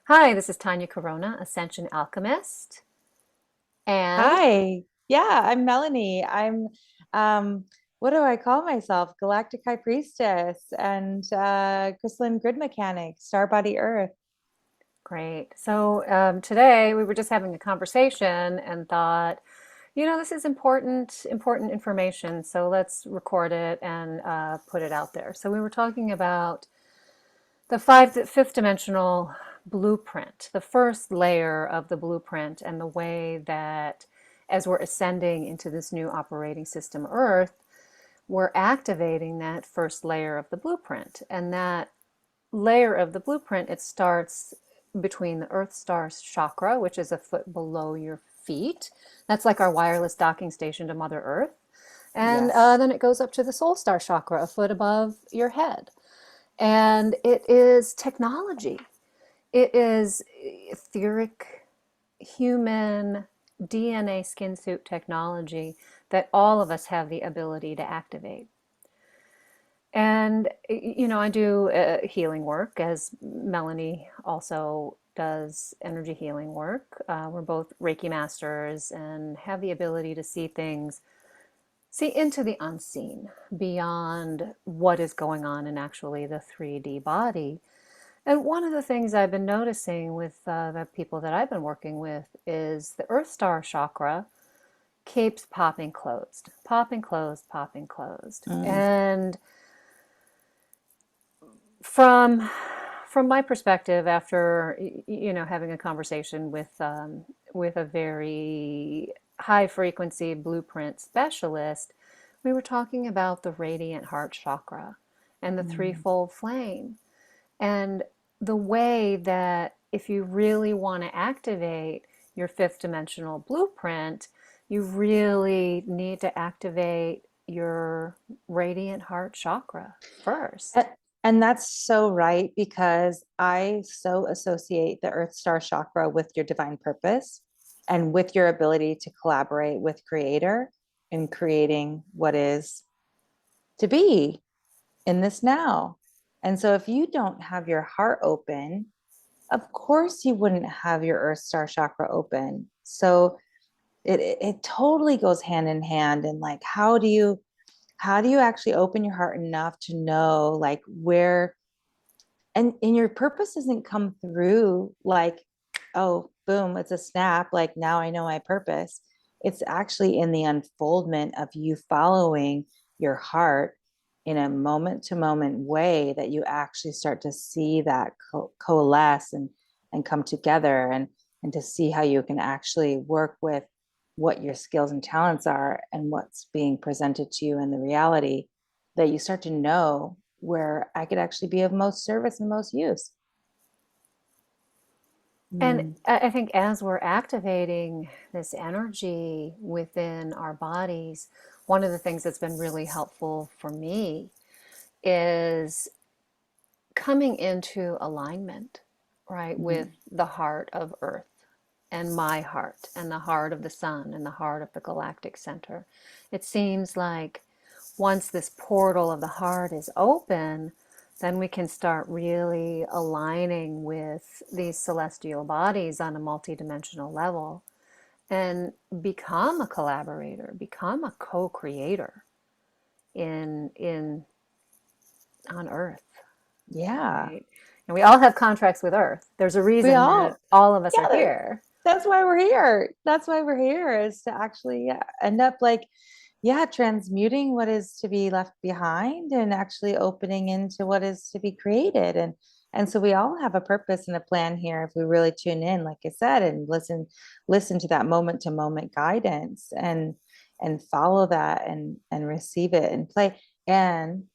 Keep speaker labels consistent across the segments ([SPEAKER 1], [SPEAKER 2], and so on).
[SPEAKER 1] Hi, this is Tanya Corona, Ascension Alchemist. And
[SPEAKER 2] Hi. Yeah, I'm Melanie. I'm what do I call myself? Galactic High Priestess and Crystalline Grid Mechanic, Star Body Earth.
[SPEAKER 1] great. So today we were just having a conversation and thought, this is important information. So let's record it and put it out there. So we were talking about the fifth dimensional blueprint, the first layer of the blueprint, and the way that as we're ascending into this new operating system, Earth, we're activating that first layer of the blueprint. And that layer of the blueprint, it starts between the Earth Star Chakra, which is a foot below your feet. That's like our wireless docking station to Mother Earth. And
[SPEAKER 2] Yes.
[SPEAKER 1] then it goes up to the Soul Star Chakra, a foot above your head. And it is technology. It is etheric, human, DNA skin suit technology that all of us have the ability to activate. And, I do healing work, as Melanie also does energy healing work. We're both Reiki Masters and have the ability to see things, see into the unseen, beyond what is going on in actually the 3D body. And one of the things I've been noticing with the people that I've been working with is the Earth Star chakra keeps popping closed, popping closed, popping closed.
[SPEAKER 2] Mm.
[SPEAKER 1] And from from my perspective, after having a conversation with a very high frequency blueprint specialist, we were talking about the radiant heart chakra and the
[SPEAKER 2] Mm.
[SPEAKER 1] threefold flame, and the way that if you really want to activate your fifth dimensional blueprint, you really need to activate your radiant heart chakra first.
[SPEAKER 2] A- And that's so right because I so associate the Earth Star Chakra with your divine purpose and with your ability to collaborate with Creator in creating what is to be in this now. And so if you don't have your heart open, of course you wouldn't have your Earth Star Chakra open. So it totally goes hand in hand. And like, how do you actually open your heart enough to know like where and your purpose doesn't come through like, oh, boom, it's a snap, like now I know my purpose. It's actually in the unfoldment of you following your heart in a moment to moment way that you actually start to see that coalesce and come together and to see how you can actually work with what your skills and talents are and what's being presented to you in the reality, that you start to know where I could actually be of most service and most use.
[SPEAKER 1] And
[SPEAKER 2] Mm.
[SPEAKER 1] I think as we're activating this energy within our bodies, one of the things that's been really helpful for me is coming into alignment, right, with
[SPEAKER 2] Mm.
[SPEAKER 1] the heart of Earth and my heart and the heart of the sun and the heart of the galactic center. It seems like once this portal of the heart is open, then we can start really aligning with these celestial bodies on a multidimensional level and become a collaborator, become a co-creator in on Earth,
[SPEAKER 2] Yeah.
[SPEAKER 1] right? And we all have contracts with Earth. There's a
[SPEAKER 2] We
[SPEAKER 1] reason that
[SPEAKER 2] all,
[SPEAKER 1] all of us are
[SPEAKER 2] yeah,
[SPEAKER 1] here.
[SPEAKER 2] that's why we're here. That's why we're here is to actually end up like, yeah, transmuting what is to be left behind and actually opening into what is to be created. And so we all have a purpose and a plan here if we really tune in, like I said, and listen to that moment to moment guidance and follow that and receive it and play. And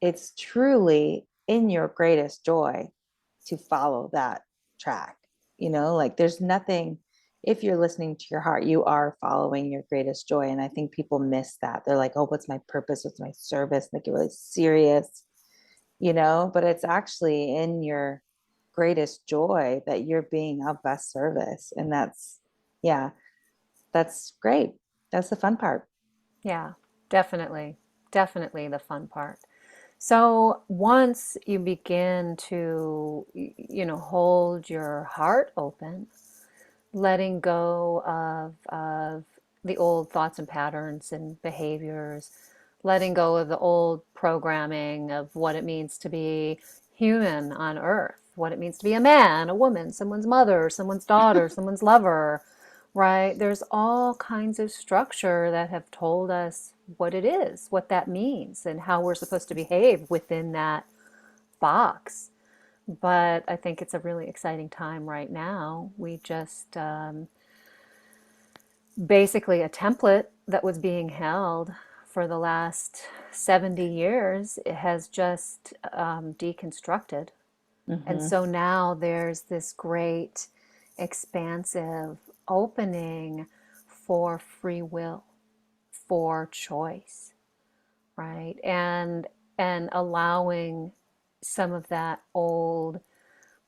[SPEAKER 2] it's truly in your greatest joy to follow that track. Like there's nothing, if you're listening to your heart, you are following your greatest joy. And I think people miss that. They're like, oh, what's my purpose? What's my service? And they get really serious, but it's actually in your greatest joy that you're being of best service. And yeah, that's great. That's the fun part.
[SPEAKER 1] Yeah, definitely. Definitely the fun part. So once you begin to, hold your heart open, letting go of the old thoughts and patterns and behaviors, letting go of the old programming of what it means to be human on Earth, what it means to be a man, a woman, someone's mother, someone's daughter, someone's lover, right? There's all kinds of structure that have told us what it is, what that means, and how we're supposed to behave within that box. But I think it's a really exciting time right now. We just basically a template that was being held for the last 70 years, it has just deconstructed. And
[SPEAKER 2] Mm-hmm.
[SPEAKER 1] so now there's this great expansive opening for free will, for choice, right? And allowing some of that old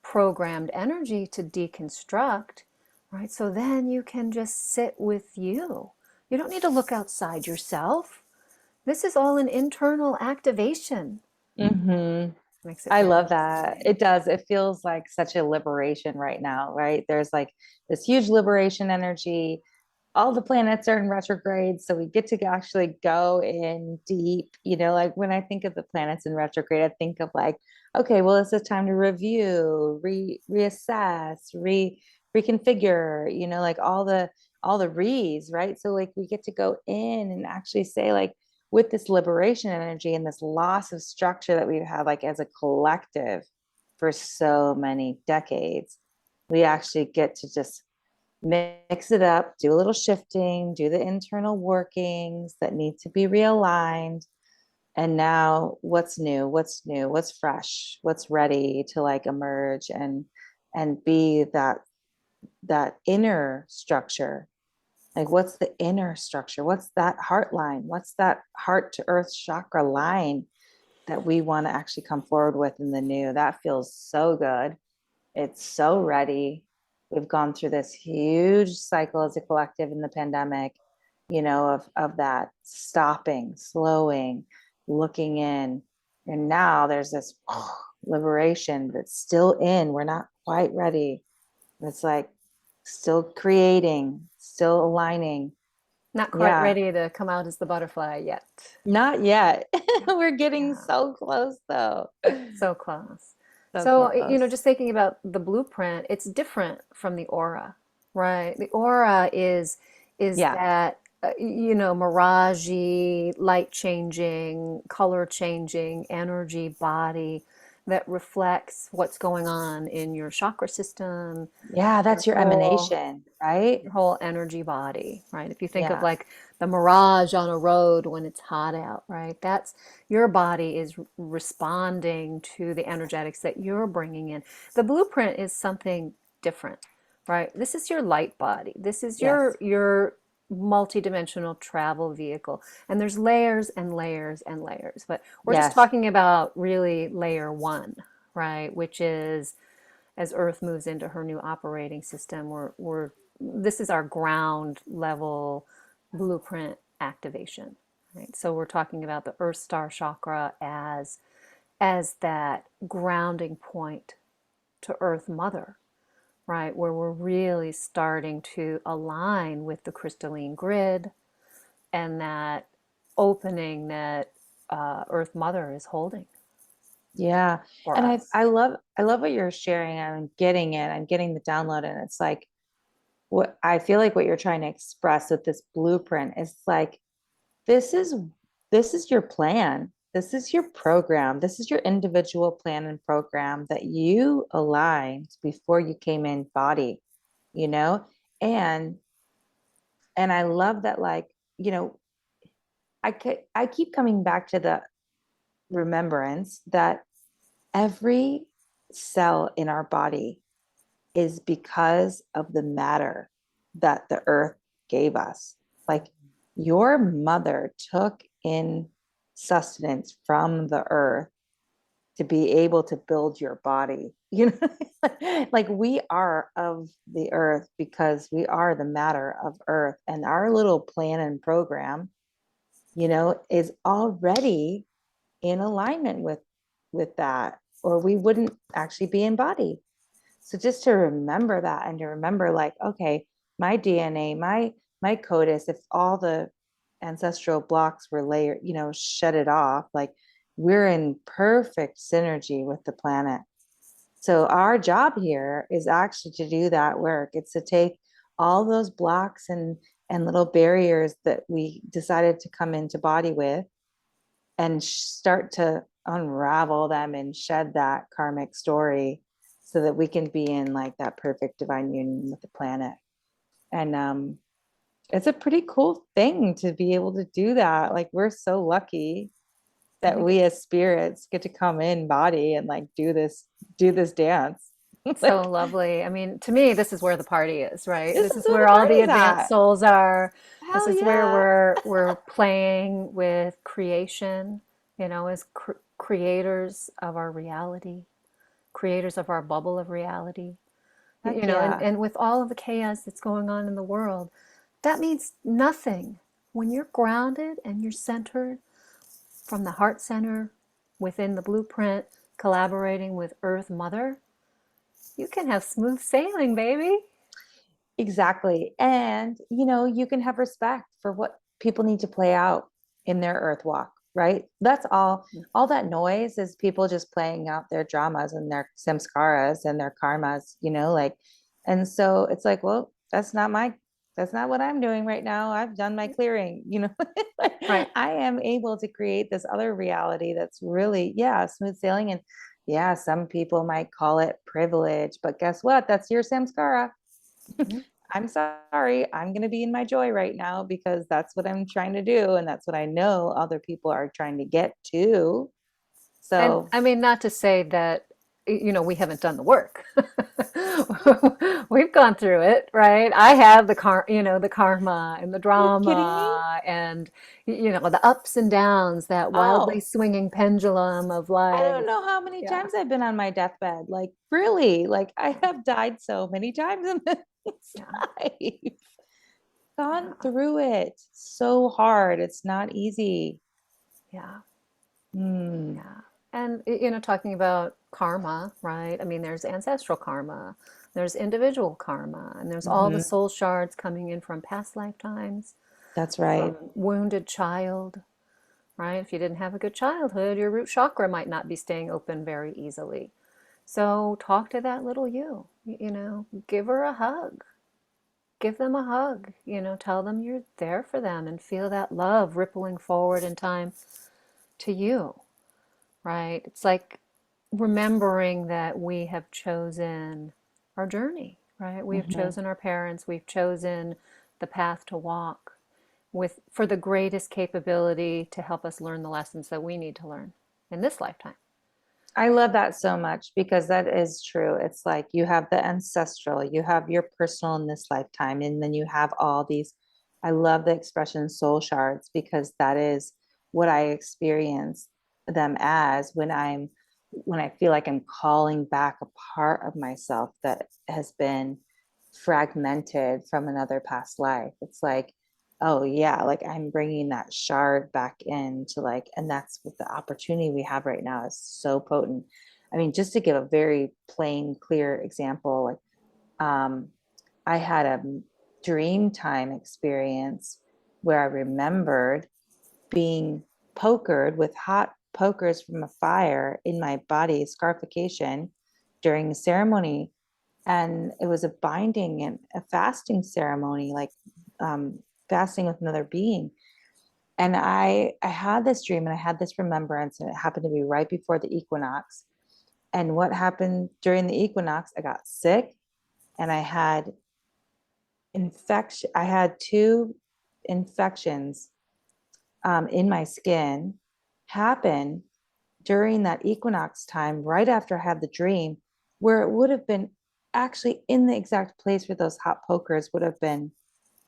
[SPEAKER 1] programmed energy to deconstruct, right? So then you can just sit with you. You don't need to look outside yourself. This is all an internal activation.
[SPEAKER 2] Mm-hmm.
[SPEAKER 1] Makes it
[SPEAKER 2] I
[SPEAKER 1] very
[SPEAKER 2] love that.
[SPEAKER 1] exciting.
[SPEAKER 2] It does. It feels like such a liberation right now, right? There's like this huge liberation energy. All the planets are in retrograde, so we get to actually go in deep. Like when I think of the planets in retrograde, I think of like, okay, well, it's a time to review, reassess, reconfigure, like all the re's, right? So like we get to go in and actually say like, with this liberation energy and this loss of structure that we've had like as a collective for so many decades, we actually get to just mix it up, do a little shifting, do the internal workings that need to be realigned. And now what's new, what's fresh, what's ready to like emerge and be that inner structure. Like, what's the inner structure? What's that heart line? What's that heart to earth chakra line that we want to actually come forward with in the new? That feels so good. It's so ready. We've gone through this huge cycle as a collective in the pandemic, of that stopping, slowing, looking in. And now there's this liberation that's still in. We're not quite ready. It's like still creating, still aligning.
[SPEAKER 1] Not quite
[SPEAKER 2] Yeah,
[SPEAKER 1] ready to come out as the butterfly yet.
[SPEAKER 2] not yet. We're getting
[SPEAKER 1] Yeah,
[SPEAKER 2] so close though.
[SPEAKER 1] so close.
[SPEAKER 2] So
[SPEAKER 1] So,
[SPEAKER 2] close.
[SPEAKER 1] just thinking about the blueprint, it's different from the aura, right? The aura is
[SPEAKER 2] Yeah.
[SPEAKER 1] that miragey, light changing, color changing energy body that reflects what's going on in your chakra system,
[SPEAKER 2] Yeah,
[SPEAKER 1] your
[SPEAKER 2] that's your
[SPEAKER 1] whole
[SPEAKER 2] emanation, right?
[SPEAKER 1] your whole energy body, right? If you think of
[SPEAKER 2] Yeah.
[SPEAKER 1] like the mirage on a road when it's hot out, right? That's your body is responding to the energetics that you're bringing in. The blueprint is something different, right? This is your light body. This is
[SPEAKER 2] Yes.
[SPEAKER 1] your multidimensional travel vehicle. And there's layers and layers and layers. But we're just
[SPEAKER 2] Yes.
[SPEAKER 1] talking about really layer one, right? Which is as Earth moves into her new operating system, we're this is our ground level blueprint activation, right? So we're talking about the Earth Star Chakra as that grounding point to Earth Mother, right? Where we're really starting to align with the crystalline grid and that opening that Earth Mother is holding
[SPEAKER 2] Yeah.
[SPEAKER 1] for
[SPEAKER 2] And I
[SPEAKER 1] us.
[SPEAKER 2] I love I love what you're sharing. I'm getting it. I'm getting the download. And it's like what I feel like what you're trying to express with this blueprint is like this is this is your plan. This is your program. This is your individual plan and program that you aligned before you came in body, you know? And I love that like, you know, I keep coming back to the remembrance that every cell in our body is because of the matter that the earth gave us. Like your mother took in sustenance from the earth to be able to build your body. Like we are of the earth because we are the matter of earth. And our little plan and program, is already in alignment with that, or we wouldn't actually be in body. So just to remember that, and to remember like, okay, my DNA, my codis, if all the ancestral blocks were layered, shut it off, like we're in perfect synergy with the planet. So our job here is actually to do that work. It's to take all those blocks and little barriers that we decided to come into body with, and start to unravel them and shed that karmic story, so that we can be in like that perfect divine union with the planet. And it's a pretty cool thing to be able to do that. Like, we're so lucky
[SPEAKER 1] I
[SPEAKER 2] that
[SPEAKER 1] think
[SPEAKER 2] we as spirits get to come in body and like do this dance.
[SPEAKER 1] it's so
[SPEAKER 2] Like,
[SPEAKER 1] lovely. I mean, to me, this is where the party is, right?
[SPEAKER 2] this
[SPEAKER 1] This
[SPEAKER 2] is
[SPEAKER 1] is
[SPEAKER 2] where
[SPEAKER 1] where
[SPEAKER 2] the
[SPEAKER 1] all the
[SPEAKER 2] party's
[SPEAKER 1] advanced
[SPEAKER 2] at.
[SPEAKER 1] souls are. This
[SPEAKER 2] Hell
[SPEAKER 1] is where
[SPEAKER 2] yeah.
[SPEAKER 1] we're playing with creation, as creators of our reality, creators of our bubble of reality.
[SPEAKER 2] Heck
[SPEAKER 1] And,
[SPEAKER 2] yeah.
[SPEAKER 1] and with all of the chaos that's going on in the world, that means nothing. When you're grounded and you're centered from the heart center within the blueprint, collaborating with Earth Mother, you can have smooth sailing, baby.
[SPEAKER 2] Exactly. And, you can have respect for what people need to play out in their earth walk, right? That's all that noise is people just playing out their dramas and their samskaras and their karmas, like, and so it's like, well, that's not what I'm doing right now. I've done my clearing, Like,
[SPEAKER 1] Right.
[SPEAKER 2] I am able to create this other reality that's really, yeah, smooth sailing. And yeah, some people might call it privilege, but guess what? That's your samskara.
[SPEAKER 1] Mhm.
[SPEAKER 2] I'm sorry, I'm going to be in my joy right now because that's what I'm trying to do. And that's what I know other people are trying to get to.
[SPEAKER 1] And
[SPEAKER 2] So
[SPEAKER 1] I mean, not to say that, we haven't done the work. We've gone through it, right? I have the karma and the
[SPEAKER 2] are you kidding me?
[SPEAKER 1] drama and, the ups and downs, that wildly
[SPEAKER 2] Oh,
[SPEAKER 1] swinging pendulum of
[SPEAKER 2] I
[SPEAKER 1] life.
[SPEAKER 2] don't know how many
[SPEAKER 1] Yeah.
[SPEAKER 2] times I've been on my deathbed. Like, really, like I have died so many times in this
[SPEAKER 1] Yeah.
[SPEAKER 2] life. Gone
[SPEAKER 1] Yeah.
[SPEAKER 2] through it so hard. It's not easy.
[SPEAKER 1] Yeah.
[SPEAKER 2] Hmm.
[SPEAKER 1] Yeah. And, talking about karma, right? I mean, there's ancestral karma, there's individual karma, and there's all the
[SPEAKER 2] Mhm.
[SPEAKER 1] soul shards coming in from past lifetimes,
[SPEAKER 2] That's right.
[SPEAKER 1] from wounded child, right? If you didn't have a good childhood, your root chakra might not be staying open very easily. So talk to that little give her a hug. Give them a hug, tell them you're there for them and feel that love rippling forward in time to you, right? It's like remembering that we have chosen our journey, right? We have
[SPEAKER 2] Mhm.
[SPEAKER 1] chosen our parents, we've chosen the path to walk with for the greatest capability to help us learn the lessons that we need to learn in this lifetime.
[SPEAKER 2] I love that so much because that is true. It's like you have the ancestral, you have your personal in this lifetime, and then you have all these. I love the expression soul shards because that is what I experience them as when I feel like I'm calling back a part of myself that has been fragmented from another past life. It's like, oh yeah, like I'm bringing that shard back into like, and that's what the opportunity we have right now is so potent. I mean, just to give a very plain clear example, like I had a dream time experience where I remembered being pokered with hot pokers from a fire in my body, scarification, during a ceremony. And it was a binding and a fasting ceremony, like fasting with another being. And I had this dream and I had this remembrance, and it happened to be right before the equinox. And what happened during the equinox, I got sick and I had infection. I had two infections in my skin happen during that equinox time, right after I had the dream, where it would have been actually in the exact place where those hot pokers would have been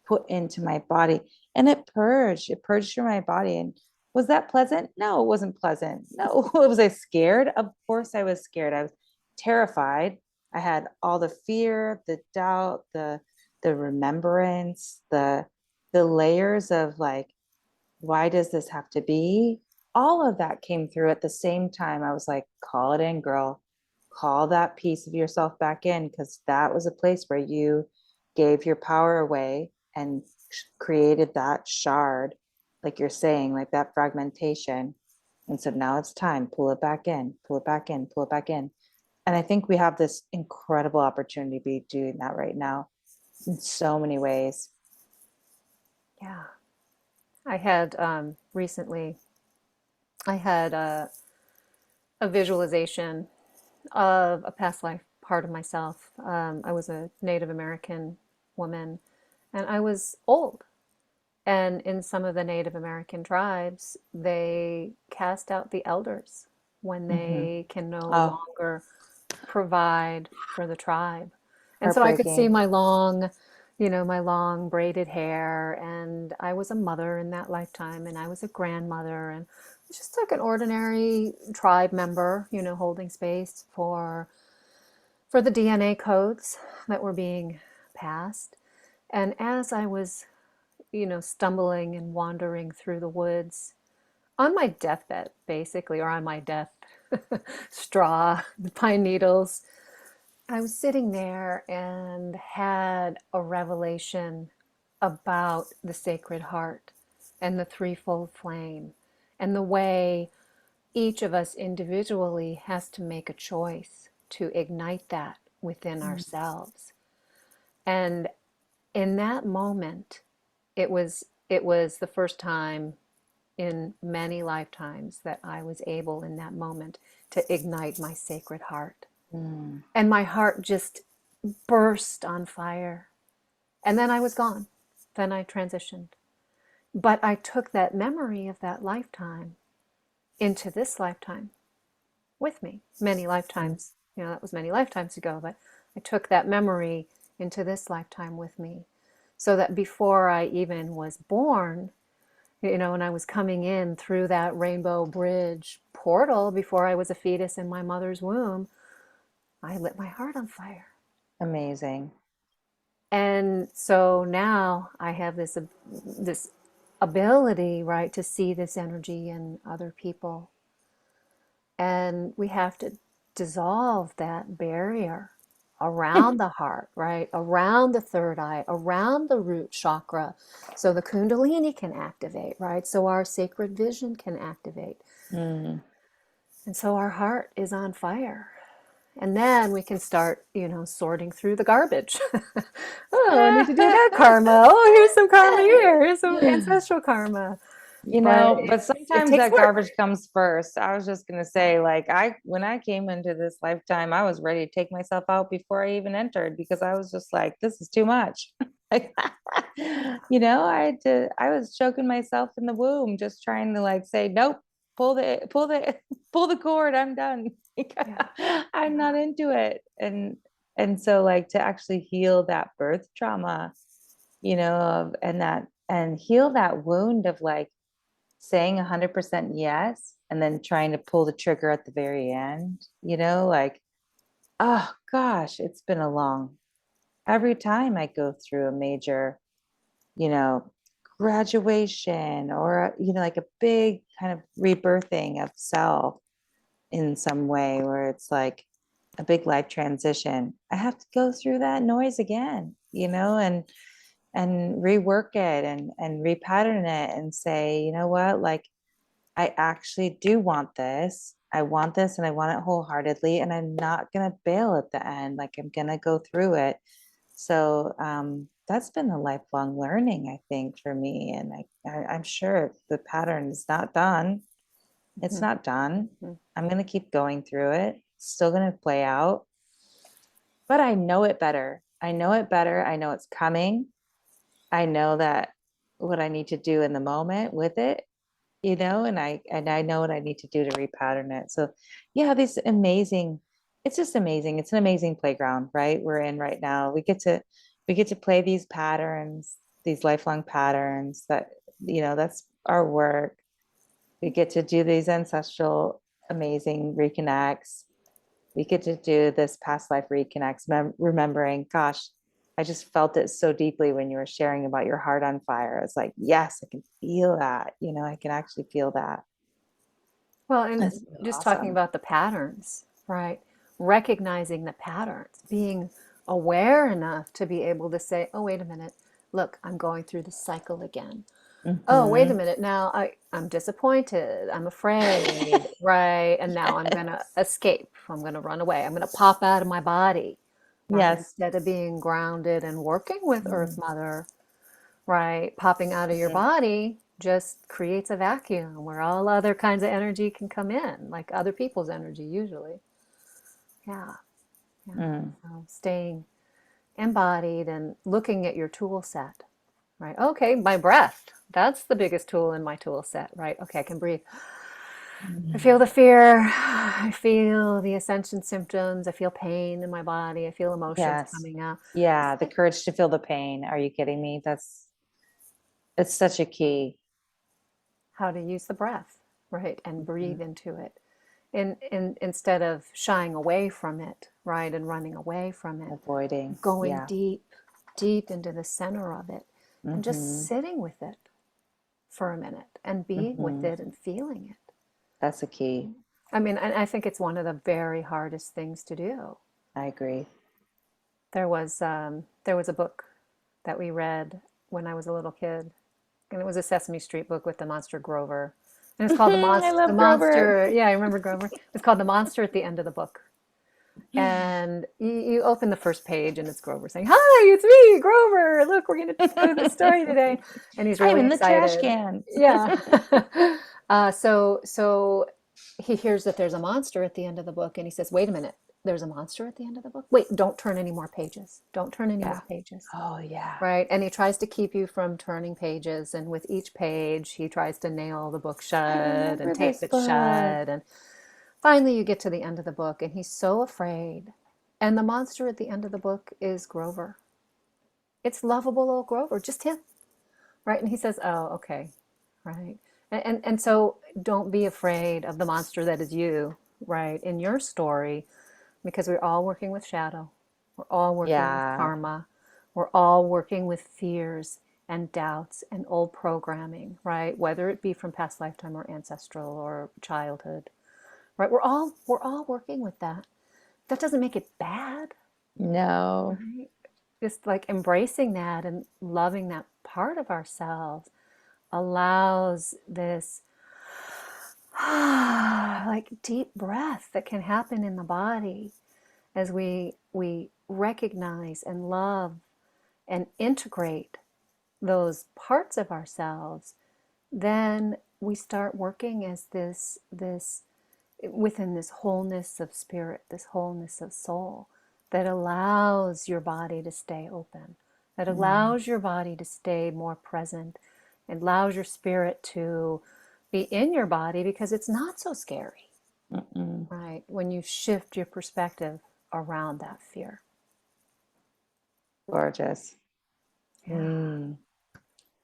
[SPEAKER 2] put into my body. And it purged through my body. And was that pleasant? No, it wasn't pleasant. No, was I scared? Of course I was scared. I was terrified. I had all the fear, the doubt, the remembrance, the layers of like, why does this have to be? all of that came through at the same time. I was like, call it in, girl. Call that piece of yourself back in, because that was a place where you gave your power away and created that shard, like you're saying, like that fragmentation. And so now it's time, pull it back in, pull it back in, pull it back in. And I think we have this incredible opportunity to be doing that right now in so many ways.
[SPEAKER 1] Yeah. I had recently, I had a visualization of a past life part of myself. I was a Native American woman, and I was old. And in some of the Native American tribes, they cast out the elders when
[SPEAKER 2] Mm-hmm.
[SPEAKER 1] they can no
[SPEAKER 2] Oh,
[SPEAKER 1] longer provide for the tribe. And so I could see
[SPEAKER 2] heartbreaking.
[SPEAKER 1] my long, my long braided hair, and I was a mother in that lifetime, and I was a grandmother, and just like an ordinary tribe member, holding space for the DNA codes that were being passed. And as I was, stumbling and wandering through the woods on my deathbed, basically, or on my death straw, the pine needles, I was sitting there and had a revelation about the Sacred Heart and the threefold flame, and the way each of us individually has to make a choice to ignite that within ourselves. And in that moment, it was the first time in many lifetimes that I was able in that moment to ignite my Sacred Heart.
[SPEAKER 2] Mm.
[SPEAKER 1] And my heart just burst on fire. And then I was gone. Then I transitioned. But I took that memory of that lifetime into this lifetime with me. Many lifetimes, that was many lifetimes ago, but I took that memory into this lifetime with me. So that before I even was born, and I was coming in through that rainbow bridge portal before I was a fetus in my mother's womb, I lit my heart on fire.
[SPEAKER 2] Amazing.
[SPEAKER 1] And so now I have this ability, right, to see this energy in other people. And we have to dissolve that barrier around the heart, right? Around the third eye, around the root chakra, so the Kundalini can activate, right? So our sacred vision can activate.
[SPEAKER 2] Mm.
[SPEAKER 1] And so our heart is on fire. And then we can start, sorting through the garbage. Oh, I need to do that karma. Oh, here's some karma here. Here's some ancestral karma. But
[SPEAKER 2] But
[SPEAKER 1] it
[SPEAKER 2] sometimes
[SPEAKER 1] takes
[SPEAKER 2] that
[SPEAKER 1] work.
[SPEAKER 2] garbage comes first. I was just gonna say, like, when I came into this lifetime, I was ready to take myself out before I even entered, because I was just like, this is too much. Like, I was choking myself in the womb, just trying to like say, nope, pull the cord. I'm done.
[SPEAKER 1] Yeah.
[SPEAKER 2] I'm
[SPEAKER 1] Yeah.
[SPEAKER 2] not into it. And so like to actually heal that birth trauma, and heal that wound of like saying 100% yes and then trying to pull the trigger at the very end, like, oh gosh, it's been a long, every time I go through a major, you know, graduation or, like a big kind of rebirthing of self in some way where it's like a big life transition, I have to go through that noise again, and rework it and repattern it and say, you know what, like, I actually do want this. I want this and I want it wholeheartedly. And I'm not going to bail at the end. Like, I'm going to go through it. So that's been a lifelong learning, I think, for me. And I'm sure the pattern is not done. It's
[SPEAKER 1] Mhm.
[SPEAKER 2] not done.
[SPEAKER 1] Mhm.
[SPEAKER 2] I'm going to keep going through it. It's still going to play out. But I know it better. I know it better. I know it's coming. I know that what I need to do in the moment with it, and I know what I need to do to repattern it. So yeah, it's just amazing. It's an amazing playground, right? We're in right now. We get to play these patterns, these lifelong patterns that, that's our work. We get to do these ancestral amazing reconnects. We get to do this past life reconnects, remembering, gosh, I just felt it so deeply when you were sharing about your heart on fire. It's like, yes, I can feel that. I can actually feel that.
[SPEAKER 1] Well, and
[SPEAKER 2] That's so
[SPEAKER 1] just talking
[SPEAKER 2] awesome.
[SPEAKER 1] about the patterns, right? Recognizing the patterns, being aware enough to be able to say, oh, wait a minute, look, I'm going through the cycle again. Oh, wait a
[SPEAKER 2] Hmm.
[SPEAKER 1] minute, now I'm disappointed, I'm afraid, right? And now I'm going to escape, I'm going to run away, I'm going to pop out of my body, right?
[SPEAKER 2] Yes.
[SPEAKER 1] Instead of being grounded and working with Earth Mother, right? Popping out of your
[SPEAKER 2] Mhm.
[SPEAKER 1] body just creates a vacuum where all other kinds of energy can come in, like other people's energy usually. Yeah, yeah.
[SPEAKER 2] Mm.
[SPEAKER 1] So staying embodied and looking at your tool set, right? Okay, my breath. That's the biggest tool in my tool set, right? Okay, I can breathe. I feel the
[SPEAKER 2] Mm.
[SPEAKER 1] fear. I feel the ascension symptoms. I feel pain in my body. I feel emotions
[SPEAKER 2] Yes.
[SPEAKER 1] coming up. Just
[SPEAKER 2] Yeah, the
[SPEAKER 1] like
[SPEAKER 2] courage to feel the pain. Are you kidding me? It's such a key.
[SPEAKER 1] how to use the breath, right? And breathe
[SPEAKER 2] Mhm.
[SPEAKER 1] into it. Instead of shying away from it, right? And running away from it,
[SPEAKER 2] Avoiding.
[SPEAKER 1] going
[SPEAKER 2] Yeah.
[SPEAKER 1] deep, deep into the center of it and just
[SPEAKER 2] Hmm.
[SPEAKER 1] sitting with it for a minute and being with
[SPEAKER 2] Hmm.
[SPEAKER 1] it and feeling it.
[SPEAKER 2] That's a key.
[SPEAKER 1] I mean, and I think it's one of the very hardest things to do.
[SPEAKER 2] I agree.
[SPEAKER 1] There was a book that we read when I was a little kid, and it was a Sesame Street book with the monster Grover, and it's called
[SPEAKER 2] I
[SPEAKER 1] The
[SPEAKER 2] love Grover.
[SPEAKER 1] Monster. Yeah, I remember Grover. It's called The Monster at the End of the Book, and you open the first page, and it's Grover saying, "Hi, it's me, Grover. Look, we're going to go to the story today," and he's
[SPEAKER 2] I'm
[SPEAKER 1] really
[SPEAKER 2] in the trash
[SPEAKER 1] excited.
[SPEAKER 2] cans.
[SPEAKER 1] Yeah. So he hears that there's a monster at the end of the book, and he says, "Wait a minute, there's a monster at the end of the book. Wait, don't turn any more pages. Don't turn any
[SPEAKER 2] Yeah.
[SPEAKER 1] more pages."
[SPEAKER 2] Oh, yeah.
[SPEAKER 1] Right? And he tries to keep you from turning pages, and with each page, he tries to nail the book
[SPEAKER 2] I
[SPEAKER 1] shut and
[SPEAKER 2] remember
[SPEAKER 1] tape
[SPEAKER 2] this
[SPEAKER 1] it
[SPEAKER 2] book.
[SPEAKER 1] shut. And finally, you get to the end of the book, and he's so afraid. And the monster at the end of the book is Grover. It's lovable old Grover, just him, right? And he says, "Oh, okay, right." And so don't be afraid of the monster that is you, right, in your story, because we're all working with shadow. We're all working with
[SPEAKER 2] Yeah.
[SPEAKER 1] karma. We're all working with fears and doubts and old programming, right? Whether it be from past lifetime or ancestral or childhood, right? We're all working with that. That doesn't make it bad,
[SPEAKER 2] No.
[SPEAKER 1] right? Just like embracing that and loving that part of ourselves allows this like deep breath that can happen in the body as we recognize and love and integrate those parts of ourselves. Then we start working as this within this wholeness of spirit, this wholeness of soul that allows your body to stay open, that
[SPEAKER 2] Mm.
[SPEAKER 1] allows your body to stay more present, it allows your spirit to be in your body because it's not so scary,
[SPEAKER 2] Mm-mm.
[SPEAKER 1] right? When you shift your perspective around that fear.
[SPEAKER 2] Gorgeous.
[SPEAKER 1] Yeah.
[SPEAKER 2] Mm.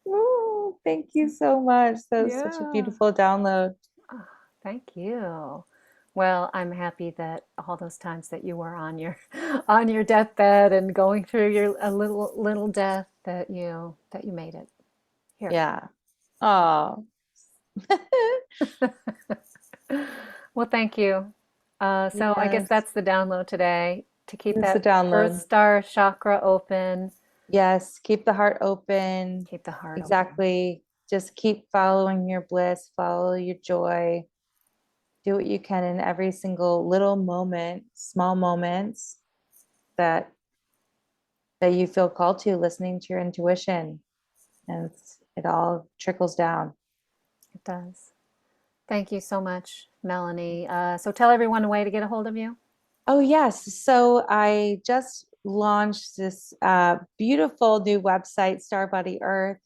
[SPEAKER 2] Ooh, thank you so much. That was such a
[SPEAKER 1] Yeah.
[SPEAKER 2] beautiful download.
[SPEAKER 1] Oh, thank you. Well, I'm happy that all those times that you were on your on your deathbed and going through your a little death that you made it here.
[SPEAKER 2] Yeah. Oh.
[SPEAKER 1] Well, thank you. So I guess
[SPEAKER 2] Yes.
[SPEAKER 1] that's the download today, to keep
[SPEAKER 2] That's the
[SPEAKER 1] that Earth
[SPEAKER 2] download.
[SPEAKER 1] Star Chakra open,
[SPEAKER 2] Yes. Keep the heart open.
[SPEAKER 1] keep the heart open.
[SPEAKER 2] Exactly. Just keep following your bliss, follow your joy. Do what you can in every single little moment, small moments that you feel called to, listening to your intuition. And it all trickles down.
[SPEAKER 1] It does. Thank you so much, Melanie. So tell everyone a way to get a hold of you.
[SPEAKER 2] Oh, yes. So I just launched this beautiful new website, Star Body Earth,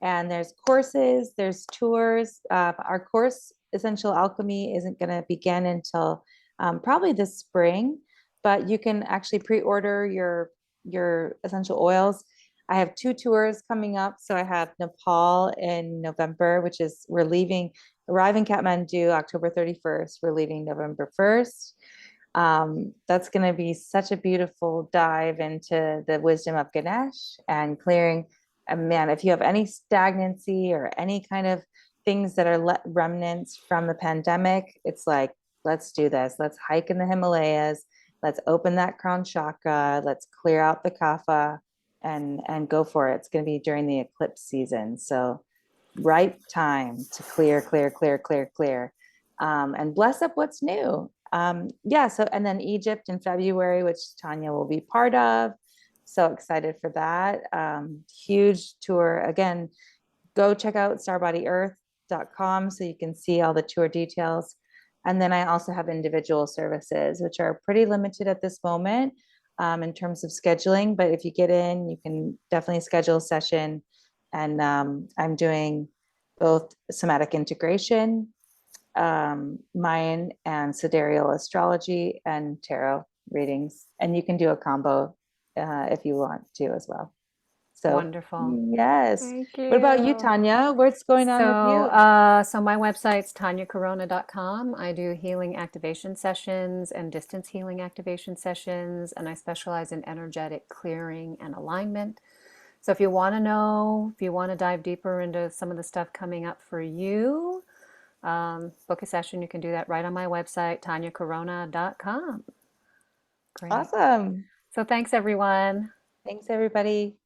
[SPEAKER 2] and there's courses, there's tours. Our course, Essential Alchemy, isn't going to begin until probably this spring, but you can actually pre-order your essential oils. I have two tours coming up. So I have Nepal in November, which is arriving Kathmandu October 31st. We're leaving November 1st. That's going to be such a beautiful dive into the wisdom of Ganesh and clearing. And man, if you have any stagnancy or any kind of things that are remnants from the pandemic. It's like, let's do this. Let's hike in the Himalayas. Let's open that crown chakra. Let's clear out the kapha and go for it. It's going to be during the eclipse season. So right time to clear, clear, clear, clear, clear, and bless up what's new. Yeah. So, and then Egypt in February, which Tanya will be part of. So excited for that. Huge tour. Again, go check out starbodyearth.com so you can see all the tour details. And then I also have individual services, which are pretty limited at this moment in terms of scheduling. But if you get in, you can definitely schedule a session. And I'm doing both somatic integration, Mayan and Sidereal Astrology, and tarot readings. And you can do a combo if you want to as well. So,
[SPEAKER 1] Wonderful.
[SPEAKER 2] yes.
[SPEAKER 1] Thank
[SPEAKER 2] What about you,
[SPEAKER 1] you.
[SPEAKER 2] Tanya? What's going on with
[SPEAKER 1] So,
[SPEAKER 2] you?
[SPEAKER 1] so my website's tanyacorona.com. I do healing activation sessions and distance healing activation sessions, and I specialize in energetic clearing and alignment. So if you want to know, if you want to dive deeper into some of the stuff coming up for you, book a session. You can do that right on my website, tanyacorona.com. Great.
[SPEAKER 2] Awesome.
[SPEAKER 1] So thanks, everyone.
[SPEAKER 2] Thanks, everybody.